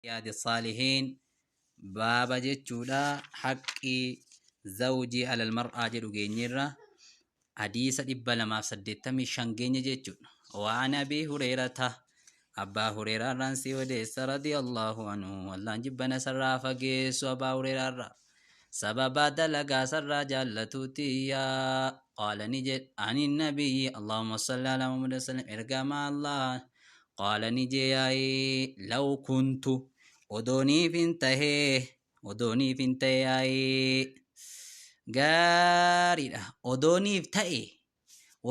رياض الصالحين بابا جتشودا حقي زوجي على المرأة جدو جينيرا حديث إبا لما سدتمي شنجين جتشود وعن أبي هريرة أبا هريرة رانسي وديس رضي الله عنه والله جبنا سرافة جيسو أبا هريرة سبب دلقا سر جالتوتي يا قال نجد عن النبي اللهم صل على محمد وسلم إرقام الله قال نجي لو كنت ودوني فينتهي ودوني فينتهي gaariidha odooniif ta'e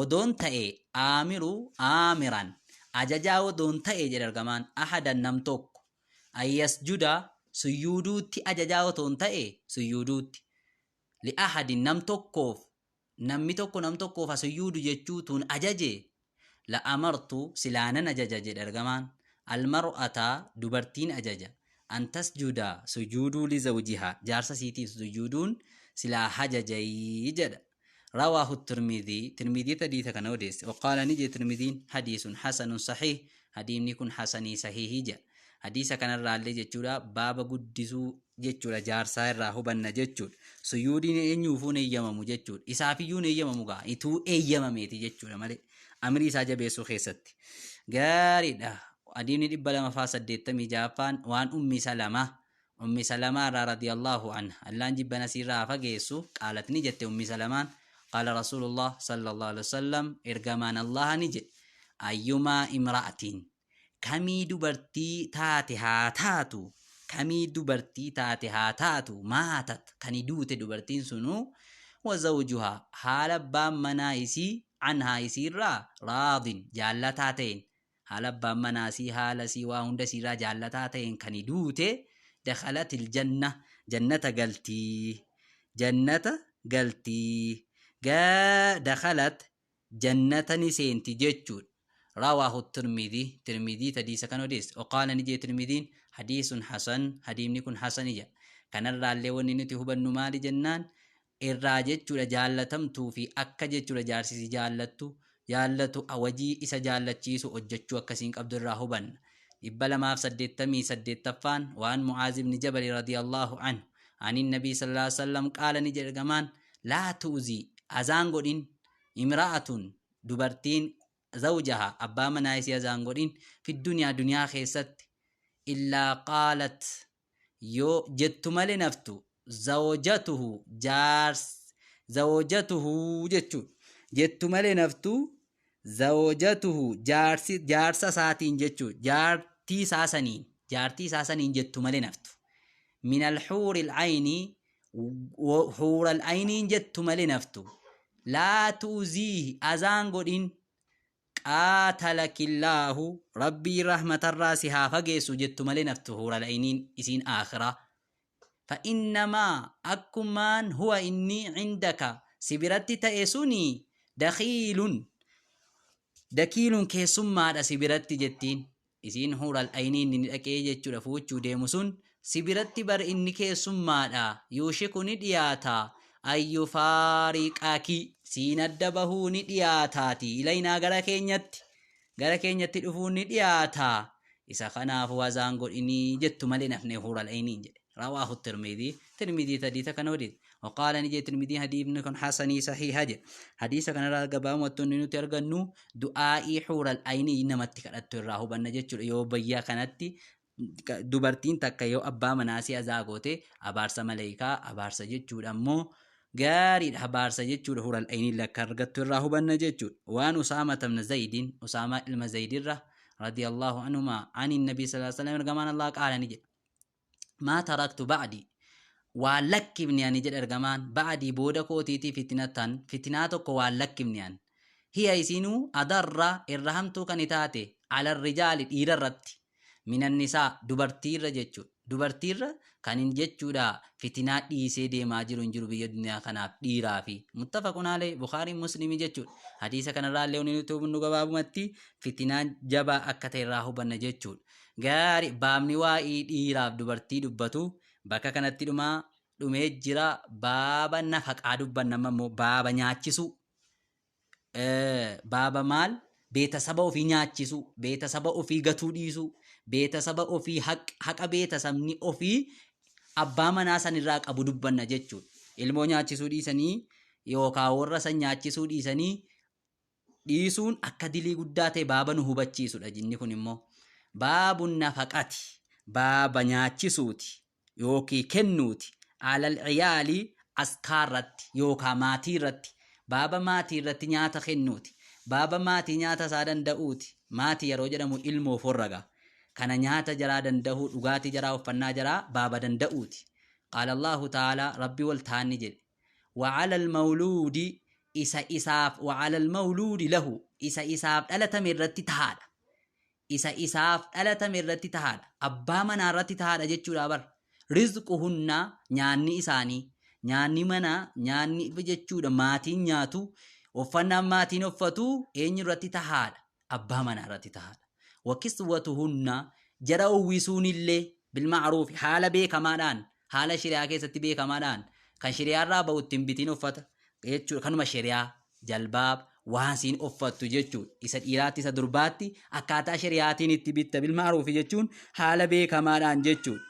odoon ta'e aamiru aamiran ajajaa odoon ta'e jedha argamaan ahadan nam tokko ayyasjuda suyyuuduutti ajajaa otoon ta'e suyyuuduutti li ahadin nam tokkoof namni tokko nam tokkoof suyyuudu jechuutuun ajaje la amartu silaanan ajaja jedha argamaan almar'ata dubartiin ajaja an tasjuda sujuuduu li zawjihaa jaarsa siitiif sujuuduun سلا حاجة جيدة رواه الترمذي تديث كان وديس وقال نجي ترمذي حديث حسن صحيح حديث نكون حسني صحيح جا حديث كان الرالي جتشورا بابا قدسو جتشورا جار ساير راهو بنا جتشور سيودين ينيوفون يممو جتشور إسافيون يممو غا إتو يمميتي جتشورا مالي أمري ساجا بيسو خيست غاري دا حديث نبالا مفاسد ديتا مجافان وان أمي سلامة أمي سلمة رضي الله عنها اللان جبنا سيرا فقيسو قالت نجت أمي سلمان قال رسول الله صلى الله عليه وسلم إرقمان الله نجت أيما امرأة كمي دبرتي تاتها تاتو كمي دبرتي تاتها تاتو ماتت كني دوت دبرتين سنو وزوجها حال بام منايسي عنها يسيرا راض جالتاتين حال بام مناسي حال سيوا هند سيرا جالتاتين كني دوتي دخلت الجنة جنة دخلت جنة نسين تججود رواه ترمذي تديس كانوا ديس وقال نجي ترمذين حديث حسن حديث نكون حسنية كان الرالي وننتي هو بنمال جنان الراجج جالتمتو في أكجج جارسي جالتو أوجي إسا جالتشيسو أججو أكسينك عبد الراهبان إبلا ما سدتمي سدتفان وعن معاذ بن جبل رضي الله عنه عن النبي صلى الله عليه وسلم قال نجر كمان لا تؤذي أزانغودين امرأة دبرتين زوجها أبا منايسي أزانغودين في الدنيا دنيا خيست إلا قالت يو جتما لنفتو زوجته جتما لنفتو زوجته جارسا ساتين جتشو جارتي ساسنين جتو مالي نفتو من الحور العين وحور العين جتو مالي نفتو لا تؤذيه أزان قدين قاتلك الله ربي رحمة الراسها فقيسو جتو مالي نفتو حور العينين إسين آخرة فإنما أكمان هو إني عندك سبرت تأسوني دخيل كيسما دا سبرت جتين إسين حور العينين نلقى جتشو دفوچو ديمسون سبرت بر إني كيسما دا يوشكو ندياتا أيو فاريقاكي سين الدبهو ندياتاتي إلينا غرا كينيت دفو ندياتا إسا خناف وزانقو إني جتو مالي نفني حور العينين جد رواه الترمذي تديث كان وديد وقال نجي ترمذي حديث نكون حسني صحيح حديث كان رغبام وتنينو ترغنو دعائي حور العين انما تكدت راهو بنجچ يو بيا كانتي دبرتين تك يو ابا مناسي ازاغوتي ابارس ملائكه ابارس جچو دمو غاري ابارس جچو حور العين لكرغت راهو بنجچ وان اسامه بن زيد اسامه المزيد رضي الله عنهما عن النبي صلى الله عليه وسلم كما الله قال نجي ما تركت بعدي ولك ابن يعني جد ارغمان بعدي بودا كوتيتي فتناتك ولك ابن يعني هي يسينو أضر الرحمتو كنتاتي على الرجال إيررت من النساء دبرتير كان جتشو دا فتنات ديسي دي ماجر انجرو بيو دنيا خناب ديرا في متفقون عليه بخاري مسلم جتشو حديثة كان رأى لوني نتوب النقباب متي فتنات جبا أكتر راهو بنا جتشو غاري بامني واي ديراف دبرتي دبتو bakka kanatti dhumee jira baaba nafaqaa dubbanna ammoo baaba nyaachisu baaba maal beetasaba ofii nyaachisu beetasaba ofii gatuu dhiisu beetasaba ofii haqa beetasabni ofii abbaa manaa san irraa qabu dubbanna jechuudha. Ilmoo nyaachisuu dhiisanii yookaan warra san nyaachisuu dhiisuun akka dilii guddaa ta'e baaba nu hubachiisudha. Jinni kun immoo baabun nafaqati baaba nyaachisuuti yookiin kennuuti alal ciyaalii askaarratti yookaan maatii irratti baaba maatii irratti nyaata kennuuti. Baaba maatii nyaata isaa danda'uuti. Maatii yeroo jedhamu ilmoof warraga. Kana nyaata jaraa danda'uu, dhugaatii jaraa, uffannaa jaraa baaba danda'uuti. Qaala Allahu ta'ala rabbi wal taanni jedhe. وعلى المولود وعلى المولود له إساف dhalatame irratti tahaadha. Isaaf dhalatame irratti tahaadha. Abbaa manaa irratti tahaadha jechuudha bar. Rizquhunna nyaanni isaanii, nyaanni manaa, nyaanni jechuudha maatiin nyaatu, uffannaan maatiin uffatu eenyu irratti tahaadha? Abbaa manaa irratti tahaadha. Wakiswatuhunna jara uwwisuun illee bilma'ruuf haala beekamaadhaan, haala shari'aa keessatti beekamaadhaan kan shari'aa irraa bahu ittiin bitiin uffata jechuudha. Kanuma shari'aa jalbaab waan siin uffattu jechuudha. Isa dhiiraatti isa durbaatti akkaataa shari'aatiin itti bitta bilma'ruuf jechuun haala beekamaadhaan jechuudha.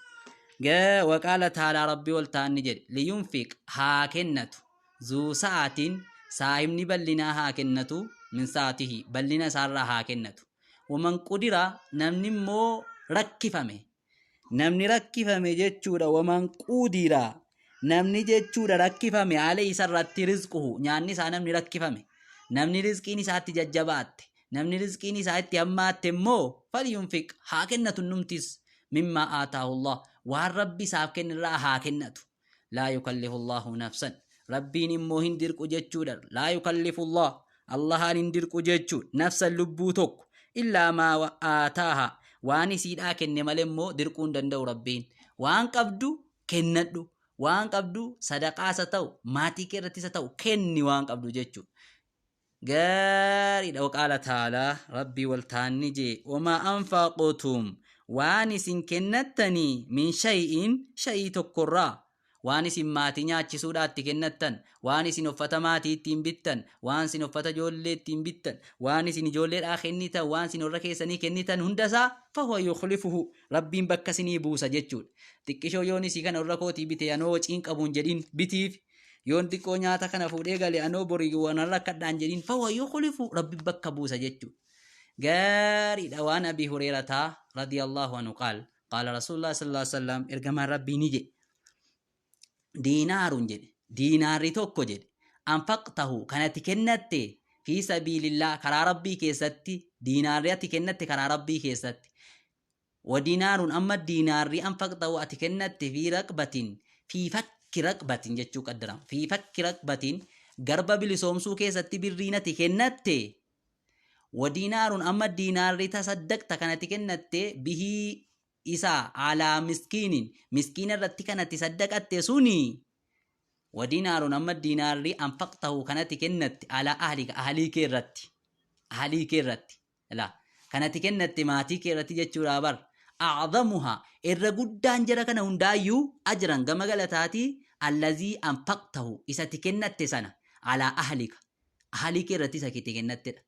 Waqaala taalaa rabbii wal taanni jedhe liyunfiq haa kennatu zuu sa'aatiin saahibni bal'inaa haa kennatu min saatihi bal'ina isaarraa haa kennatu. Waman qudira namni immoo rakkifame jechuudha. Waman qudira namni jechuudha rakkifame haala isarratti rizquhu nyaanni isaa namni rakkifame, namni rizqiin isaatti jajjabaatte, namni rizqiin isaa itti hammaatte immoo falyunfiq haa kennatu numtis mimmaa aataahu Allah waan rabbi isaaf kennirraa haa kennatu. Laa yukallifu Allahu nafsan rabbiin immoo hin dirqu jechuudha. Laa yukallifu Allahaan hin dirqu jechuudha nafsan lubbuu tokko illaa maa aataaha waan isiidhaa kenne malee immoo dirquu hin danda'u rabbiin. Waan qabdu kennadhu, waan qabdu sadaqaasa ta'u maatii kee irrattis ta'u kenni waan qabdu jechuudha. Gaariidha. Waqaala taalaa rabbii wal taanni jee wamaa anfaqtum waan isin kennattanii min shay'ii tokkorraa waan isin maatii nyaachisuudhaatti kennattan, waan isin uffata maatii ittiin bittan, waan isin uffata ijoollee ittiin bittan, waan isin ijoolleedhaa kennitan, waan isin warra keessanii kennitan hundasaa fahuwa yukhlifuhu rabbiin bakka isinii buusa jechuudha. Xiqqishoo yoon isii kana warra kootii bite anoo waciin qabuun jedhin bitiif, yoon xiqqoo nyaata kana fuudhee gale anoo borii waan rakkadhaan jedhin fahuwa yukhlifu rabbiin bakka buusa jechuudha. Gaariidha. Waan Abii Hureyrataa radiyallahu anhu qaala rasuulullah sallallahu alaihi wasallam ergamaan rabbii ni jedhe diinaarun jedhe diinaarri tokko jedhe anfaqtahu kanatti kennatte fi sabiilillah karaa rabbii keessatti, diinaarri ati kennatte karaa rabbii keessatti. Wadinaarun amma diinaarri anfaqtahu ati kennatte fi raqbatin fi fakki raqbatin jechuu qaddarama. Fi fakki raqbatin garba bilisoomsuu keessatti birriin ati kennatte. Wadinaarun amma diinaarri tasaddaqta kanatti kennatte bihii isaa alaa miskiina irratti kanatti saddaqatte suni. Wadinaarun amma diinaarri anfaqtahu kanatti kennatte alaa ahlii kee irratti kanatti kennatte maatii kee irratti jechuudha. Bar a'zamuha irra guddaan jara kana hundaayyuu ajran gama galataatii allazii anfaqtahu isatti kennatte sana alaa ahlii kee irratti isa kee kennattedha.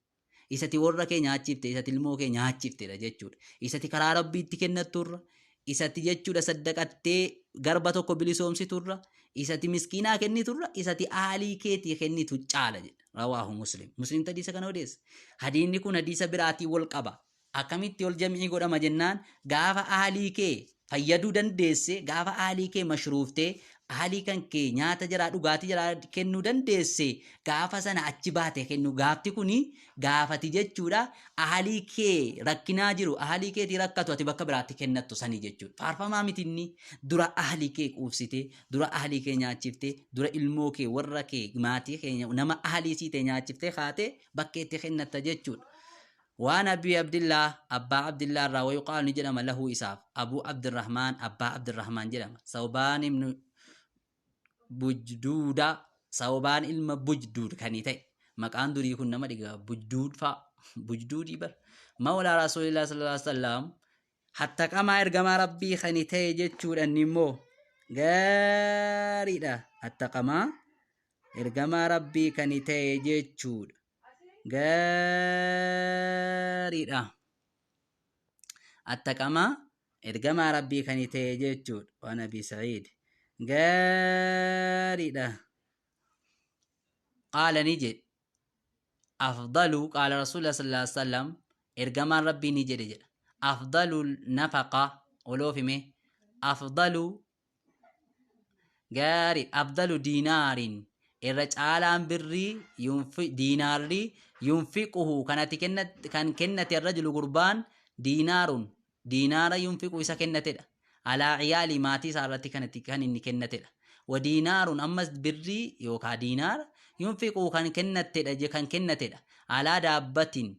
Isati warra kee nyaachifte, isati ilmoo kee nyaachiftedha jechuudha. Isati karaa rabbiitti kennatturra, isati jechuudha saddaqattee garba tokko bilisoomsiturra, isati miskiinaa kenniturra, isati ahlii keetii kennitu caala jedha. Rawaahu Muslim. Muslim hadiisa kana odeessa. Hadiisni kun hadiisa biraatii wal qaba. Akkamitti wal jam'ii godhama jennaan gaafa ahlii kee fayyaduu dandeesse, gaafa ahlii kee mashruuftee ahlii kan kee nyaata jiraa dhugaatii jiraa kennuu dandeesse gaafa sana achi baate kennu. Gaafti kuni gaafati jechuudha ahlii kee rakkinaa jiru, ahlii keetii rakkatu ati bakka biraatti kennattu sanii jechuudha. Faarfamaa miti inni. Dura ahlii kee quufsitee, dura ahlii kee nyaachiftee, dura ilmoo kee warra kee maatii kee nama ahlii siitee nyaachiftee kaatee bakkeetti kennatta jechuudha. Waan Abii Abdillah abbaa Abdillah irraa wayuqaalu ni jedhama lahu isaaf Abuu Abdirrahmaan abbaa Abdirrahmaan jedhama. Sawbaan ibnu Bujduuda Sawbaan ilma Bujduud kan ta'e maqaan durii kun nama dhiga Bujduud fa'a. Bujduudii bar mawlaa rasuulillah sallallahu alaihi wasallam hatta qamaa ergamaa rabbii kan ta'e jechuudha. Inni immoo gaariidha. Hatta qamaa ergamaa rabbii kan ta'e jechuudha. Gaariidha. attaqama ergamaa rabbii kan ta'e jechuudha. Waan Abi Sa'iid gaariidha. Qaala ni jedhe afdalu qaala rasuulillah sallallahu alaihi wasallam ergamaan rabbii ni jedhe jedha. Afdalu nafaqa oloofime afdalu gaarii afdalu diinaarin irra caalaan birrii diinaarri yunfiquhu kan kennate rajulu gurbaan diinaarun diinaara yunfiqu isa kennatedha. Alaa ciyaali maatii isaa irratti kan inni kennatedha. Wa diinaarun ammas birrii yookaan diinaara yunfiqu kan kennatedha. Alaa daabbatin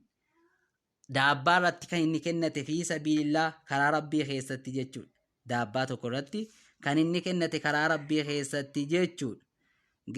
daabbaa irratti kan inni kennate fi sabiilillah karaa rabbii keessatti jechuudha. Daabbaa tokko irratti kan inni kennate karaa rabbii keessatti jechuudha.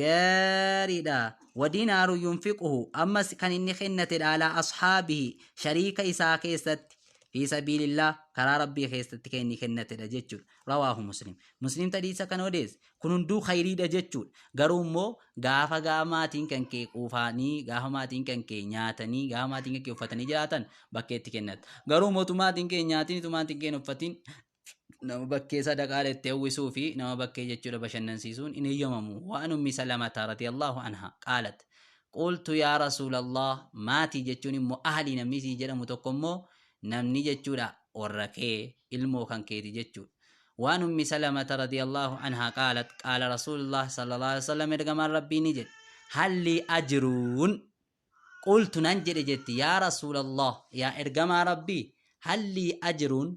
Gaariidha. Wadinaaru yunfiquhu ammas kan inni kennate alaa ashaabihi shariika isaa keessatti fi sabiilillah karaa rabbii keessatti kan inni kennatedha jechuudha. Rawaahu Muslim. Muslim hadiisa kan odeesse kun hunduu khayriidha jechuudha. Garuu immoo gaafa maatiin kan kee quufanii gaafa maatiin kan kee nyaatanii gaafa maatiin kan kee uffatanii jiraatan bakkeetti kennata. Garuu mootummaatiin kee nyaatiin maatiin kee uffatiin nama bakkee sadaqaa itti hawwisuu fi nama bakkee jechuudha bashannansiisuun in eeyyamamu. Waan ummi Salamata radiyallahu anha qaalat qultu yaa rasuulallah maatii jechuun immoo ahlii namni sii jedhamu tokko immoo namni jechuudha warra kee ilmoo kan keeti jechuudha. Waan ummi Salamata radiyallahu anha qaalat qaala rasuulullah sallallahu alaihi wasallam ergamaan rabbii ni jedhe halli ajruun qultu nan jedhe jetti yaa rasuulallah yaa ergamaa rabbii halli ajruun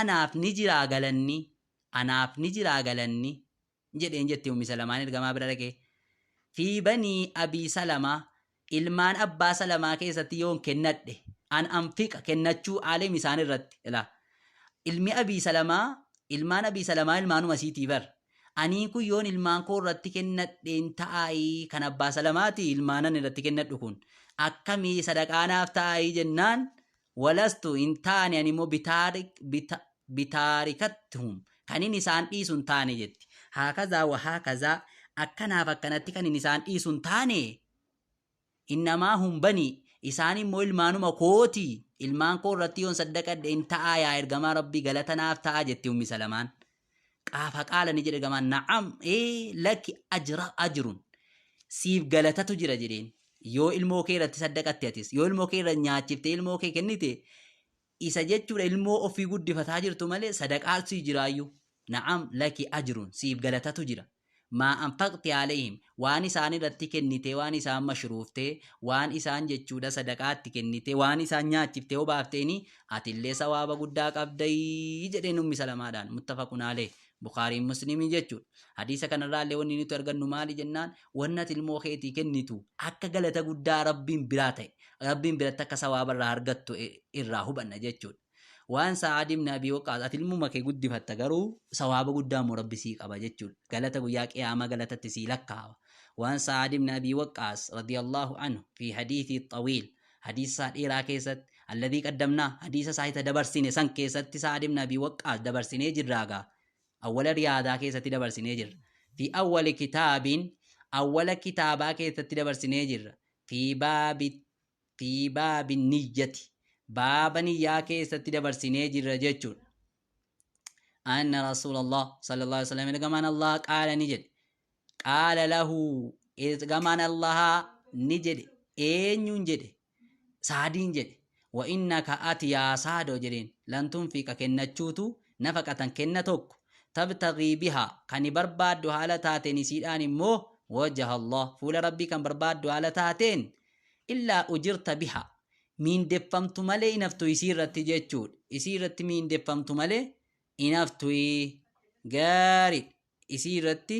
anaaf ni jiraa galanni jedheen jetti ummi Salamaan ergamaa bira dhaqee fi banii abii salamaa ilmaan abbaa salamaa keessatti yoon kennadhe an anfiqa kennachuu aalim isaan irratti ilmi abii salamaa ilmaan abii salamaa ilmaanuma siitii bar anii kun yoon ilmaan koo irratti kennadheen ta'aayii kan abbaa salamaati ilmaanan irratti kennadhu kun akkamii sadaqaanaaf ta'aayii jennaan walastu in taane animmoo bitaarikathum kan inni isaan dhiisuun taane jetti. Haakazaa wa haakazaa akkanaaf akkanatti kan inni isaan dhiisuun taane innamaa humbanii isaan immoo ilmaanuma kooti ilmaan koo irratti yoon saddaqadhe in ta'aa yaa ergamaa rabbii galatanaaf ta'a jetti ummi Salamaan. Qaafa qaala ni jedhe gamaan na'am laki ajrun siif galatatu jira jedheen. Yoo ilmoo kee irratti saddaqatte atis yoo ilmoo kee irratti nyaachiftee ilmoo kee kennite isa jechuudha ilmoo ofii guddifataa jirtu malee sadaqaan sii jiraayyuu na'am laki ajrun siif galatatu jira. Maa anfaqti alayhim waan isaan irratti kennite waan isaan mashruuftee waan isaan jechuudha sadaqaatti kennite waan isaan nyaachiftee obaafteeni atillee sawaaba guddaa qabdayii jedheen ummi Salamaadhaan muttafaqun alayhi. Bukhariin Muslimii jechuudha. Hadiisa kanarraa illee wanni nuti argannu maali jennaan wanna ilmoo keetii kennitu akka galata guddaa rabbiin biraa ta'e rabbiin biratti akka sawaaba irraa argattu irraa hubanna jechuudha. Waan Sa'ad ibn Abi Waqqaas ati ilmuma kee guddifatta garuu sawaaba guddaa moo rabbi sii qaba jechuudha. Galata guyyaa qiyaamaa galatatti sii lakkaawa. Waan Sa'ad ibn Abi Waqqaas radiyallahu anhu fi hadiithi xawiil hadiisa dheeraa keessatti alladhii qaddamnaa hadiisa saayita dabarsine san keessatti Sa'ad ibn Abi Waqqaas dabarsinee jirraagaa. Awwala riyaadaa keessatti dabarsinee jirra. Fi awwala kitaabaa keessatti dabarsinee jirra. Fi baabi niyyati. Baaba niyyaa keessatti dabarsinee jirra jechuudha. Anna Rasuulallah sallallahu alaihi wasallam ergamaan Allah qaala ni jedhe. Qaala lahu ergamaan Allah ni jedhe. Eenyuun jedhe? Saadiin jedhe. Wa innaka ati yaa saadoo jedheen lan tunfiqa kennachuutu nafaqatan kenna tokko. تبتغي بها كان برباد على تاتين سيدان مو وجه الله فول ربي كان برباد على تاتين إلا أجرت بها مين دفمت مالي إنفتو يسيرت جيتشود يسيرت مين دفمت مالي إنفتو غاري يسيرت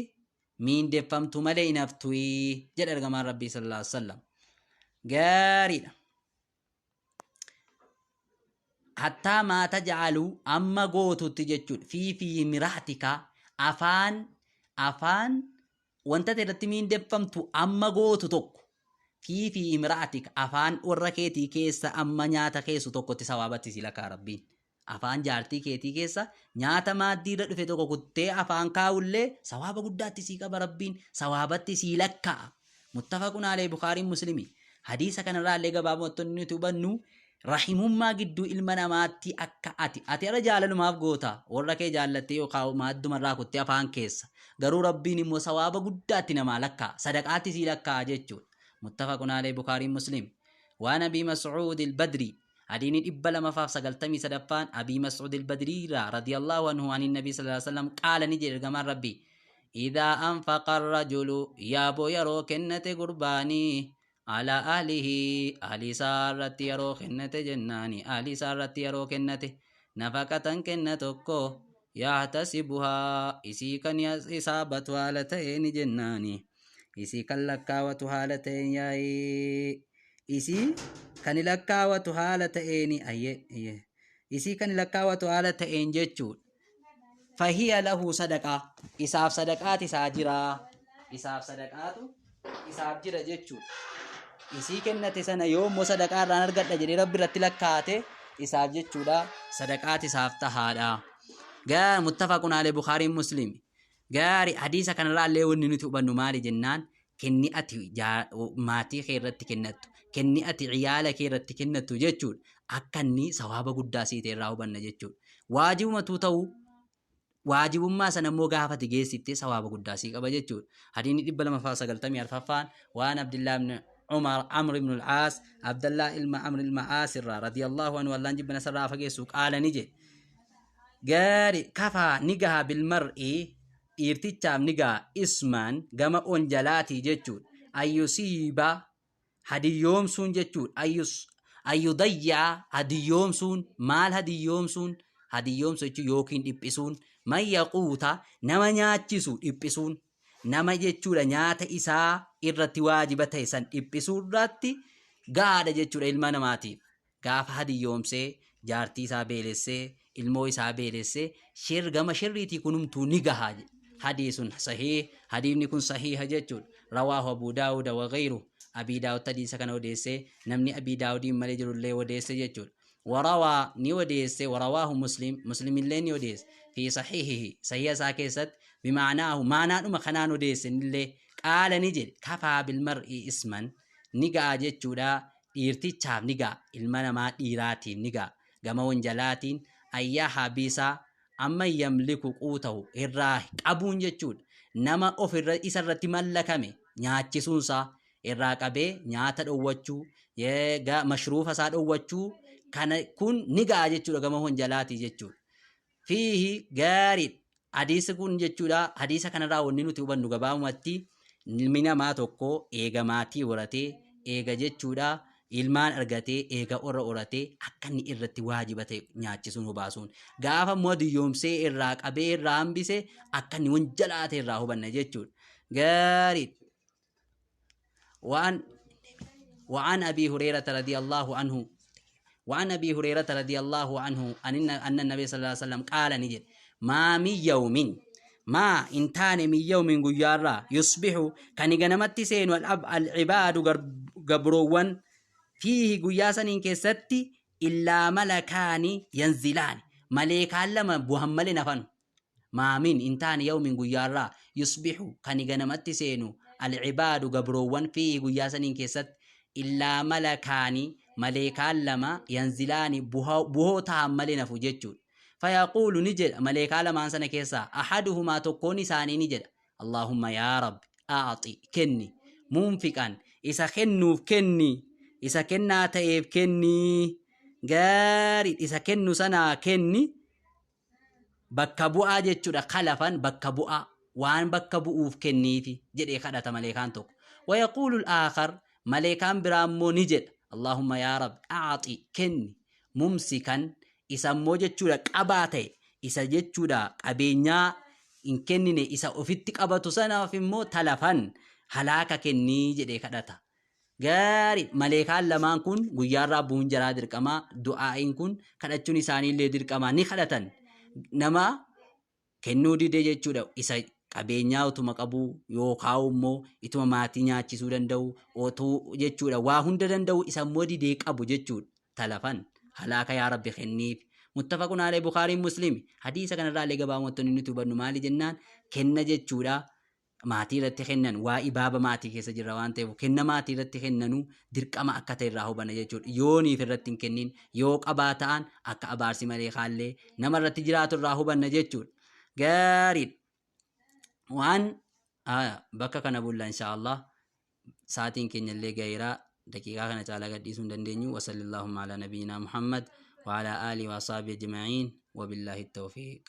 مين دفمت مالي إنفتو جد أرغمان ربي صلى الله عليه وسلم غاري حتى ما تجعلوا أما قوتو تججود في مراتك أفان وانت ترتمين دفمتو أما قوتو توك في مراتك أفان وركيتي كيسا أما نياتا كيسو توكو تسوابتي سيلك ربين أفان جارتي كيتي كيسا نياتا ما ديرا دفتوكو كتي أفان كاولي سوابا قداتي سيكا بربين سوابتي سيلك متفقون عليه بخاري مسلمي حديثا كان رأى لغا بابا تنو تبنو rahimummaa gidduu ilma namaatti akka ati irra jaalalumaaf goota warra kee jaallattee yookaan maaddumarraa kuttee afaan keessa garuu rabbiin immoo sawaaba guddaatti namaa lakkaa sadaqaatti sii lakkaa jechuudha. Muttafaqun alayhi Bukaariin Muslim. Waan Abii Mas'uud al-Badri hadiini 293 sadaffaan Abii Mas'uud al-Badri radiyallahu anhu an nabii sallallahu alaihi wasallam qaala ni jedhe gamaan rabbii idhaa anfaqa ar-rajulu yaaboo yeroo kennate gurbaanii على أهله أهلي سارت يرو خنة جناني أهلي سارت يرو كنة نفقة كنتكو يحتسبها إسي كان إصابة هالتين جناني إسي كان لكاوة هالتين ياي إسي كان لكاوة هالتين أي إسي كان لكاوة هالتين جتشود فهي له صدقة إساف صدقات ساجرا إساف صدقات إساف جرا جتشود isii kennate sana yoommoo sadaqaa irraan argadha jedhee rabbi irratti lakkaate isaaf jechuudha sadaqaati isaaf tahaadha. Gaari muttafaqun alayhi Bukaariin Muslim. Gaari hadiisa kanarraa illee wanni nuti hubannu maali jennaan kenni ati maatii kee irratti kennattu kenni ati ciyaala kee irratti kennattu jechuudha akka inni sawaaba guddaa sii ta'e irraa hubanna jechuudha. Waajibumatu ta'u waajibummaa sana immoo gaafa geessiftee sawaaba guddaa sii qaba jechuudha. Hadiisni 294 waan Abdullah ibn عمر عمرو بن العاص عبد الله عمرو العاص رضي الله عنه والله جبنا سرا فجسو قال نجي غاري كفى نجها بالمرء ارتجام نجا اسمان جما انجلاتي جتود ايصيبا هدي يوم سون جتود ايضيع هدي يوم سون مال هدي يوم سون هدي يوم سون يوكين دبسون ما يقوتا نما نياچسو دبسون nama jechuudha nyaata isaa irratti waajiba ta'e san dhiphisuurratti gaadha jechuudha ilma namaatiif gaafa hadiyyoomsee jaartii isaa beelessee ilmoo isaa beelessee gama shirriitii kunumtuu ni gahaa hadiisun sahih hadiifni kun sahiha jechuudha rawaahu Abu Daawud wa ghayru Abii Daawud hadiisa kana odeessee namni Abii Daawudiin malee jirullee odeesse jechuudha وروى نيوديس ورواه مسلم اللي نيوديس في صحيحه صحيح ساكيست بمعناه معنى ما خنانو ديس اللي قال نجد كفى بالمرء اسما نيغا جتشودا إرتيتشاب نيغا المنا ما إيراتي نيغا غمون جلاتين أيها بيسا أما يملك قوته إراه أبون جتشود نما أفر إسرت ملكمي نياتي سونسا إراه قبي نياتا دووچو يغا مشروف ساد دووچو كان كون نيغا جتشودا غمون جلاتي جتشود فيه غاري حديث كون جتشودا حديث كان راوني نتي وبنو غباومتي ilmina maa tokko eega maatii horatee eega jechuudha ilmaan argatee eega orra horatee akka inni irratti waajiba ta'e nyaachisuun hubaasuun gaafa immoo diyyoomsee irraa qabee irraa hambise akka inni wanjalaate irraa hubanna jechuudha gaarii وعن أبي هريرة رضي الله عنه أن النبي صلى الله عليه وسلم قال نجد ما من يوم ما انتان من يوم غيارا يصبح كان غنمت سين العباد غبروان فيه غياسن كستي الا ملكان ينزلان ملائكه لما بوحمل نفن ما من انتان يوم غيارا يصبح كان غنمت سين العباد غبروان فيه غياسن كست الا ملكان ملائكه لما ينزلان بوه تحمل نفو جچو فيقول نجد ملائكة لما أنسان كيسا أحدهما تكوني ساني نجد اللهم يا رب أعطي كني منفقا إسا خنوف كني إسا كنا تأيب كني غاري إسا كنو سنا كني بكبوء جتشو خلفا بكبوء وان بكبوء كني في جد إخادة ملائكان توك ويقول الآخر ملائكان برامو نجد اللهم يا رب أعطي كني ممسكا isa immoo jechuudha qabaate isa jechuudha qabeenyaa hin kennine isa ofitti qabatu sanaaf immoo talafan halaaka kennii jedhee kadhata gaarii maleekaan lamaan kun guyyaarraa bu'uun jaraa dirqamaa du'aa'iin kun kadhachuun isaanii illee dirqamaa ni kadhatan nama kennuu didee jechuudha isa qabeenyaa utuma qabu yookaan immoo ituma maatii nyaachisuu danda'u otuu jechuudha waa hunda danda'u isa immoo didee qabu jechuudha talafan هلاك يا رب خنيف متفق عليه بخاري مسلم حديث كان رالي غبا متن نتو بنو مالي جنان كن جچودا maatii irratti kennan waa ibaaba maatii keessa jirra waan ta'eef kenna maatii irratti kennanuu dirqama akka ta'e irraa hubanna jechuudha. Yooniif irratti hin kennin yoo qabaa ta'an akka abaarsi malee kaallee nama irratti jiraatu irraa hubanna jechuudha. Gaariidha. Waan bakka kana bulla inshaallah sa'aatiin keenya illee gaheeraa daqiiqaa kana caalaa gadhiisuu hin dandeenyu. Wasallallaahu ala nabiyyinaa Muhammad wa ala alihi wa ashabihi ajma'iin wa billahi tawfiiq.